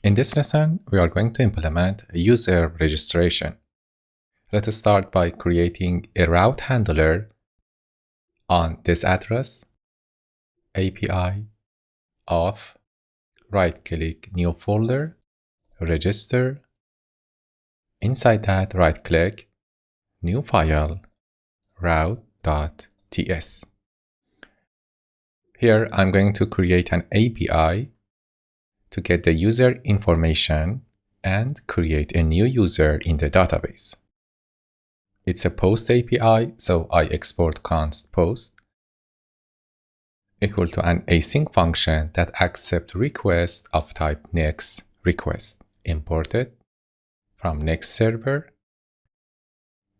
In this lesson, we are going to implement user registration. Let us start by creating a route handler on this address, API of right-click new folder, register. Inside that, right-click new file, route.ts. Here, I'm going to create an API to get the user information and create a new user in the database. It's a POST API, so I export const post equal to an async function that accepts request of type next request. Import it from next server.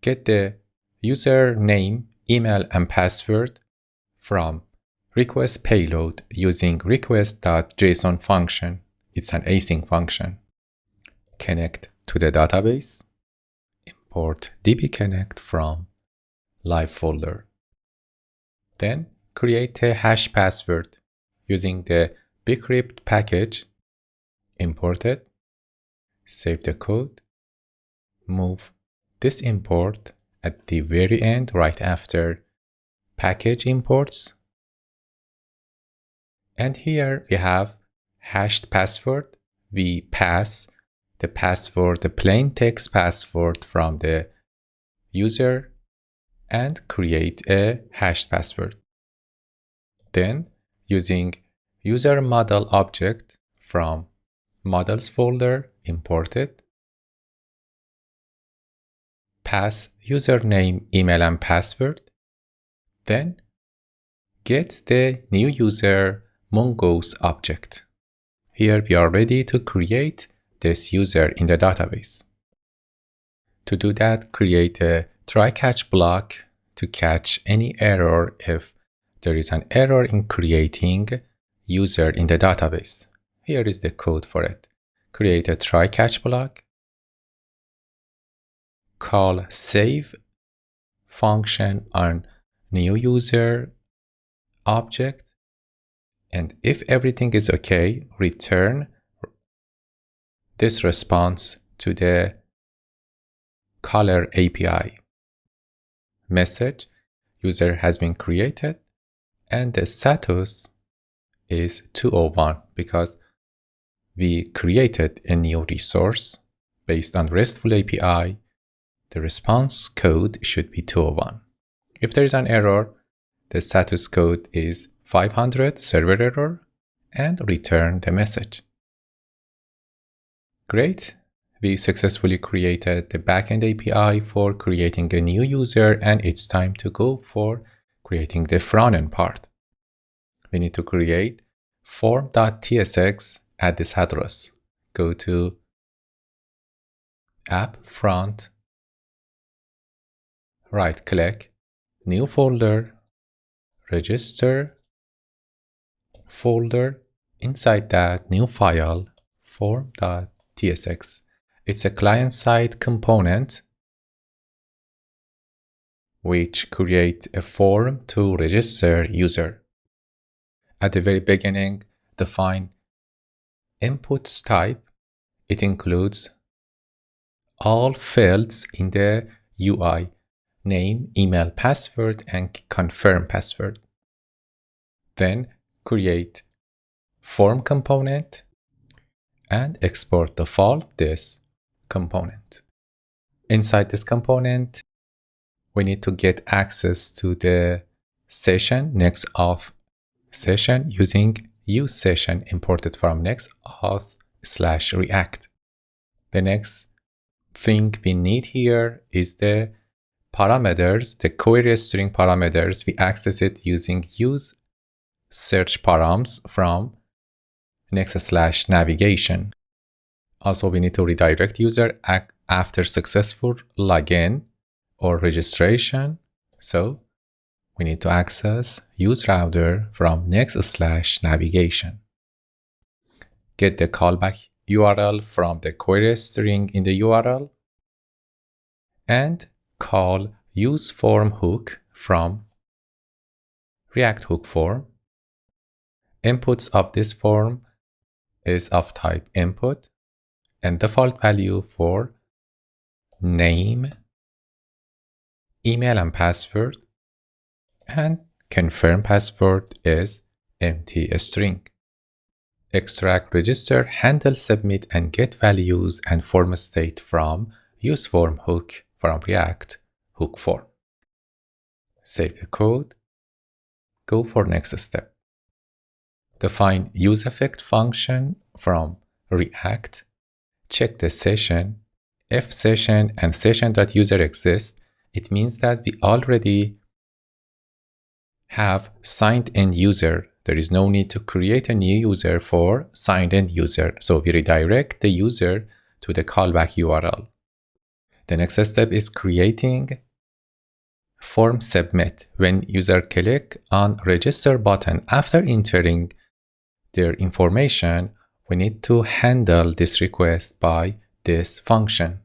Get the user name, email, and password from request payload using request.json function. It's an async function. Connect to the database. Import dbconnect from live folder. Then create a hash password using the bcrypt package. Import it. Save the code. Move this import at the very end right after package imports. And here we have hashed password. We pass the password, the plain text password from the user and create a hashed password. Then using user model object from models folder, import it. Pass username, email, and password. Then get the new user mongoose object. Here we are ready to create this user in the database. To do that, create a try-catch block to catch any error if there is an error in creating user in the database. Here is the code for it. Create a try-catch block. Call save function on new user object. And if everything is okay, return this response to the caller API. Message, user has been created, and the status is 201 because we created a new resource based on RESTful API. The response code should be 201. If there is an error, the status code is 500 server error and return the message. Great. We successfully created the backend API for creating a new user, and it's time to go for creating the front-end part. We need to create form.tsx at this address. Go to app front, right-click, new folder, register folder. Inside that, new file, form.tsx. It's a client-side component which creates a form to register user. At the very beginning, define inputs type. It includes all fields in the UI: name, email, password, and confirm password. Then create form component and export default this component. Inside this component, we need to get access to the session nextauth session using useSession imported from nextauth/react. The next thing we need here is the parameters, the query string parameters. We access it using use search params from next/navigation. Also, we need to redirect user after successful login or registration. So we need to access use router from next/navigation. Get the callback URL from the query string in the URL and call use form hook from React hook form. Inputs of this form is of type input. and default value for name, email and password, and confirm password is empty string. Extract, register, handle, submit, and get values and form state from use form hook from React hook form. Save the code. Go for next step. Define useEffect function from React. Check the session. If session and session.user exist, it means that we already have signed in user. There is no need to create a new user for signed in user. So we redirect the user to the callback URL. The next step is creating form submit. When user click on register button after entering their information, we need to handle this request by this function.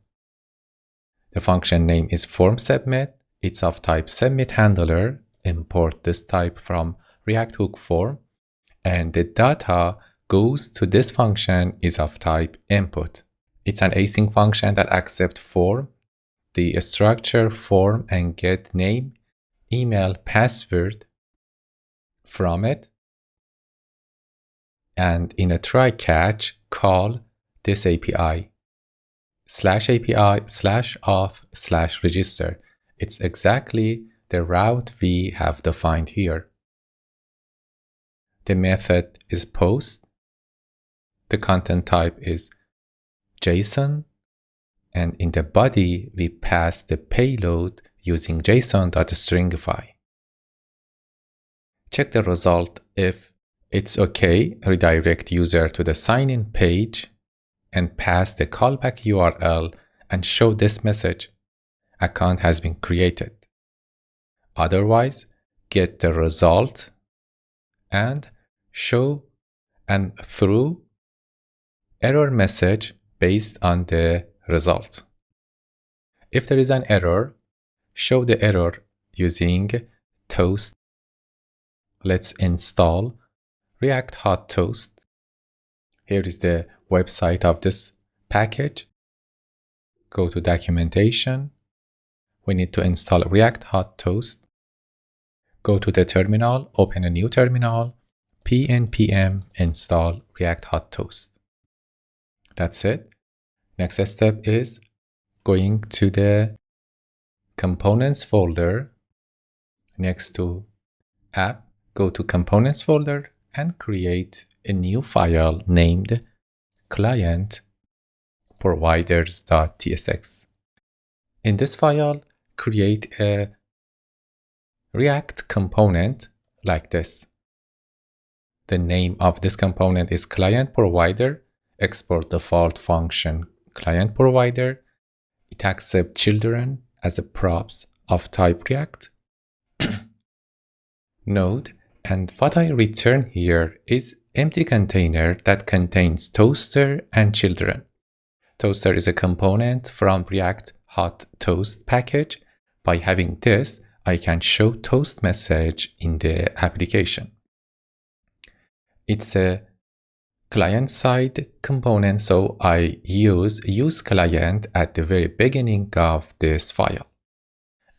The function name is form submit. It's of type submit handler. Import this type from React hook form, and the data goes to this function is of type input. It's an async function that accepts form, the structure form, and get name, email, password from it, and in a try catch call this API /API/auth/register. It's exactly the route we have defined here. The method is post. The content type is JSON. And in the body, we pass the payload using JSON.stringify. Check the result. If it's okay, redirect user to the sign-in page and pass the callback URL and show this message. Account has been created. Otherwise, get the result and show and through error message based on the result. If there is an error, show the error using Toast. Let's install React Hot Toast. Here is the website of this package. Go to documentation. We need to install React Hot Toast. Go to the terminal, open a new terminal, npm install React Hot Toast. That's it. Next step is going to the components folder next to app. Go to components folder and create a new file named clientproviders.tsx. In this file, create a React component like this. The name of this component is client provider. Export default function client provider. It accepts children as a props of type React node. And what I return here is empty container that contains toaster and children. Toaster is a component from React Hot Toast package. By having this, I can show toast message in the application. It's a client-side component, so I use client at the very beginning of this file.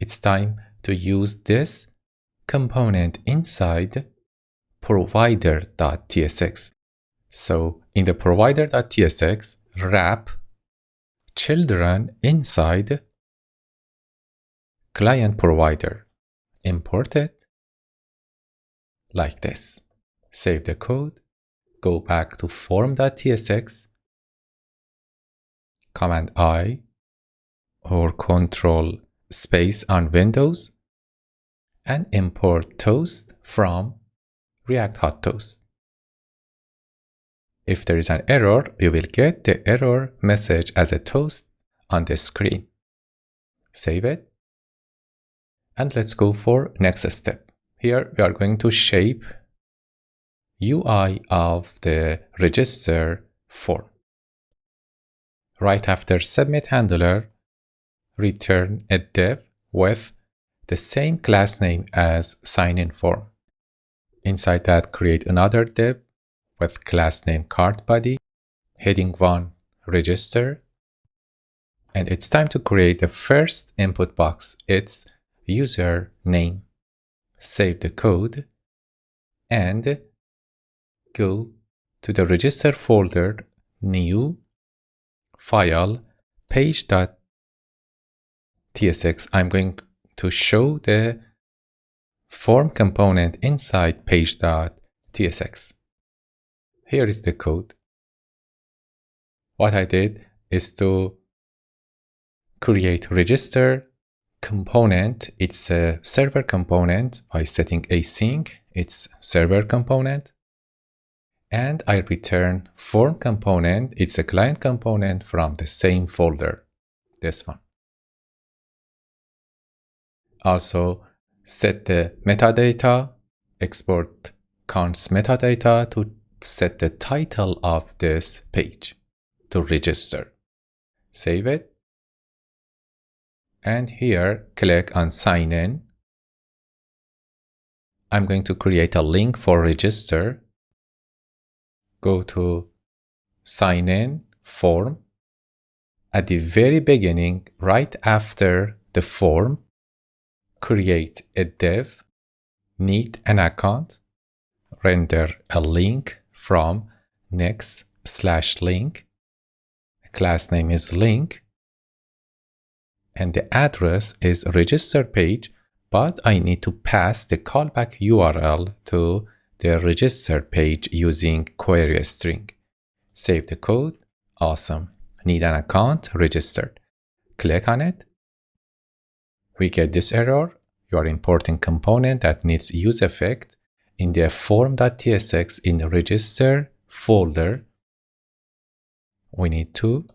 It's time to use this component inside provider.tsx. So in the provider.tsx, wrap children inside client provider. Import it like this. Save the code. Go back to form.tsx. Command I or Control space on Windows and import toast from React Hot Toast. If there is an error, you will get the error message as a toast on the screen. Save it. And let's go for next step. Here we are going to shape UI of the register form. Right after submit handler, return a div with the same class name as sign-in form. Inside that, create another div with class name card body, heading 1, register. And it's time to create the first input box. It's user name. Save the code and go to the register folder, new file, page.tsx. I'm going to show the form component inside page.tsx. Here is the code. What I did is to create register component. It's a server component by setting async. It's server component. And I return form component. It's a client component from the same folder, this one. Also set the metadata, export const metadata to set the title of this page to register. Save it. And here, click on sign in. I'm going to create a link for register. Go to sign in form. At the very beginning, right after the form, create a div, need an account, render a link from next/link. The class name is link. And the address is register page, but I need to pass the callback URL to the register page using query string. Save the code. Awesome. Need an account, registered. Click on it. We get this error. You are importing component that needs use effect in the form.tsx in the register folder. We need to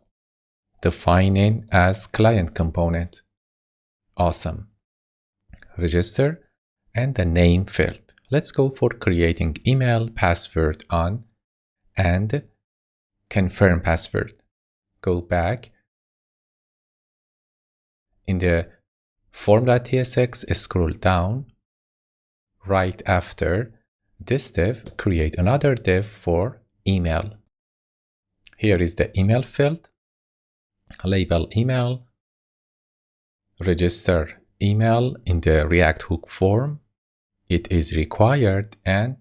define it as client component. Awesome. Register and the name field. Let's go for creating email password on and confirm password. Go back. In the form.tsx, scroll down. Right after this div, create another div for email. Here is the email field. Label email, register email in the React hook form. It is required, and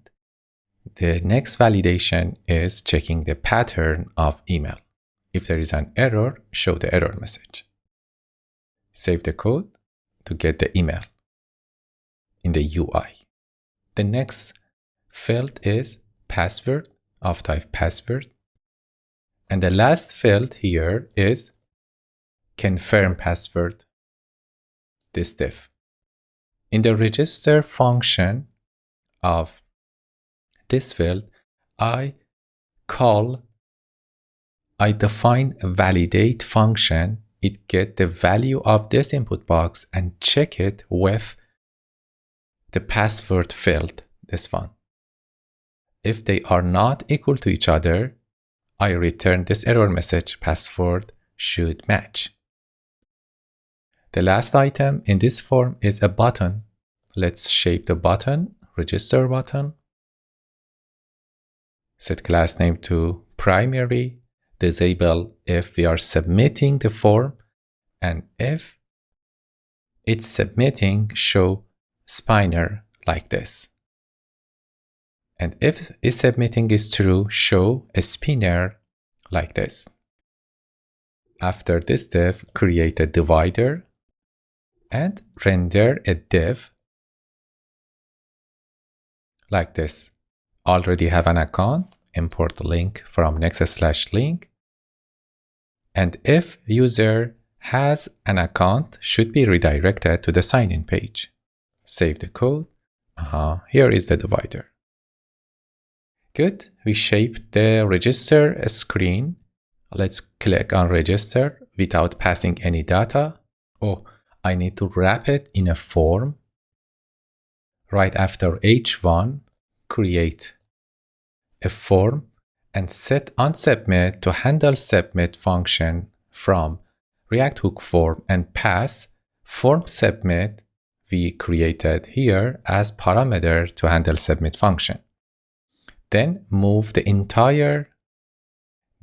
the next validation is checking the pattern of email. If there is an error, show the error message. Save the code to get the email in the UI. The next field is password of type password. And the last field here is confirm password, this div. In the register function of this field, I define a validate function. It gets the value of this input box and check it with the password field, this one. If they are not equal to each other, I return this error message, password should match. The last item in this form is a button. Let's shape the button, register button. Set class name to primary, disable if we are submitting the form, and if it's submitting, show spinner like this. And if is submitting is true, show a spinner like this. After this div, create a divider and render a div like this. Already have an account, import the link from next/link. And if user has an account, should be redirected to the sign-in page. Save the code. Here is the divider. Good, we shaped the register screen. Let's click on register without passing any data. Oh, I need to wrap it in a form. Right after H1, create a form and set onSubmit to handle submit function from React hook form and pass form submit we created here as parameter to handle submit function. Then move the entire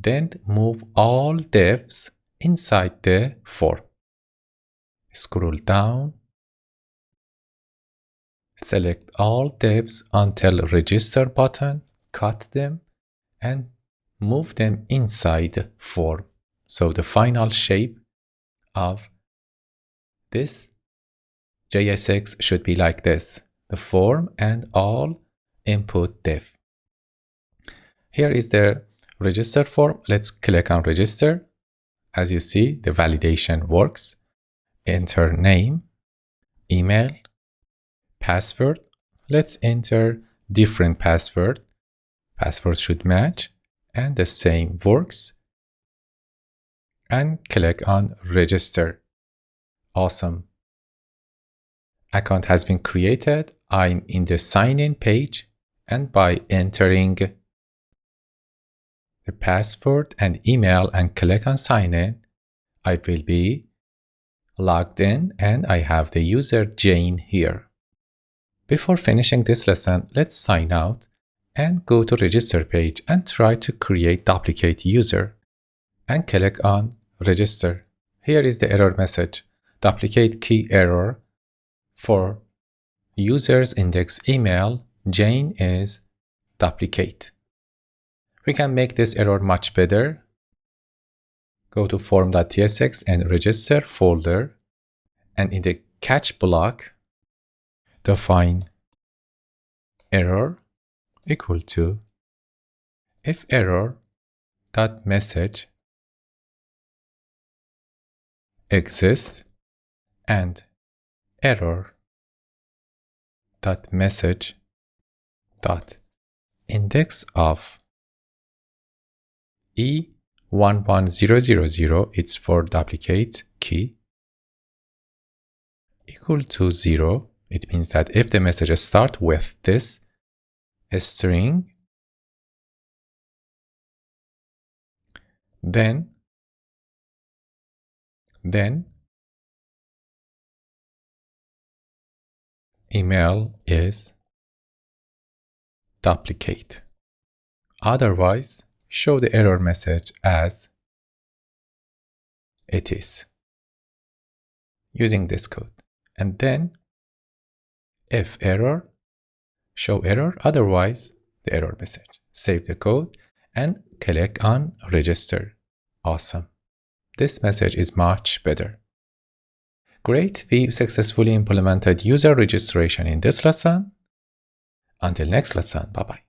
Then move all divs inside the form. Scroll down. Select all divs until register button, cut them, and move them inside form. So the final shape of this JSX should be like this, the form and all input div. Here is the register form. Let's click on register. As you see, the validation works. Enter name, email, password. Let's enter different password. Password should match and the same works. And click on register. Awesome. Account has been created. I'm in the sign in page, and by entering the password and email and click on sign in, I will be logged in and I have the user Jane here. Before finishing this lesson, let's sign out and go to register page and try to create duplicate user and click on register. Here is the error message, duplicate key error for user's index email, Jane is duplicate. We can make this error much better. Go to form.tsx and register folder, and in the catch block, define error equal to if error dot message exists and error dot message dot index of E11000, it's for duplicate key, equal to 0. It means that if the message starts with this string, then email is duplicate. Otherwise, show the error message as it is using this code. And then if error, show error, otherwise the error message. Save the code and click on register. Awesome. This message is much better. Great, we successfully implemented user registration in this lesson. Until next lesson, bye-bye.